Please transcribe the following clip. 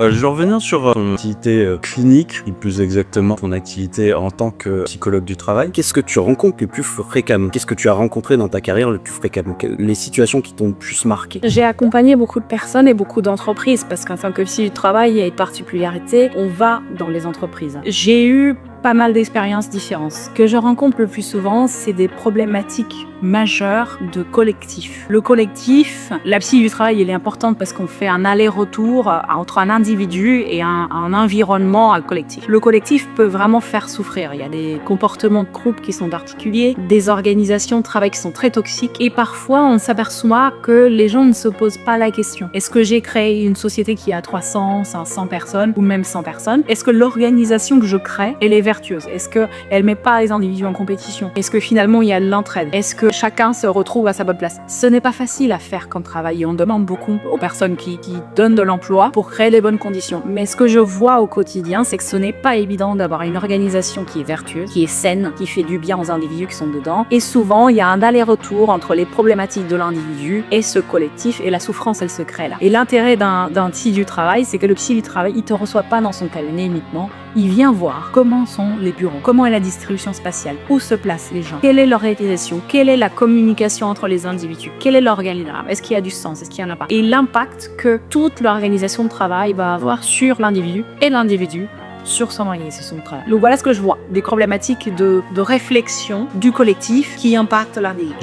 Je vais revenir sur ton activité clinique, et plus exactement ton activité en tant que psychologue du travail. Qu'est-ce que tu rencontres le plus fréquemment? Qu'est-ce que tu as rencontré dans ta carrière le plus fréquemment? Les situations qui t'ont le plus marqué? J'ai accompagné beaucoup de personnes et beaucoup d'entreprises parce qu'en tant que psy du travail, il y a une particularité, on va dans les entreprises. J'ai eu pas mal d'expériences différentes. Ce que je rencontre le plus souvent, c'est des problématiques majeures de collectif. Le collectif, la psy du travail, elle est importante parce qu'on fait un aller-retour entre un individu et un environnement collectif. Le collectif peut vraiment faire souffrir. Il y a des comportements de groupe qui sont particuliers, des organisations de travail qui sont très toxiques et parfois on s'aperçoit que les gens ne se posent pas la question. Est-ce que j'ai créé une société qui a 300, 500 personnes ou même 100 personnes? Est-ce que l'organisation que je crée, elle est vertueuse? Est-ce qu'elle met pas les individus en compétition? Est-ce que finalement il y a de l'entraide? Est-ce que chacun se retrouve à sa bonne place? Ce n'est pas facile à faire comme travail et on demande beaucoup aux personnes qui donnent de l'emploi pour créer les bonnes conditions. Mais ce que je vois au quotidien, c'est que ce n'est pas évident d'avoir une organisation qui est vertueuse, qui est saine, qui fait du bien aux individus qui sont dedans. Et souvent, il y a un aller-retour entre les problématiques de l'individu et ce collectif et la souffrance, elle se crée là. Et l'intérêt d'un psy du travail, c'est que le psy du travail, il te reçoit pas dans son cabinet uniquement. Il vient voir comment sont les bureaux, comment est la distribution spatiale, où se placent les gens, quelle est leur réalisation, quelle est la communication entre les individus, quel est l'organigramme, est-ce qu'il y a du sens, est-ce qu'il n'y en a pas, et l'impact que toute l'organisation de travail va avoir sur l'individu et l'individu sur son organisation de travail. Donc voilà ce que je vois, des problématiques de réflexion du collectif qui impactent l'individu.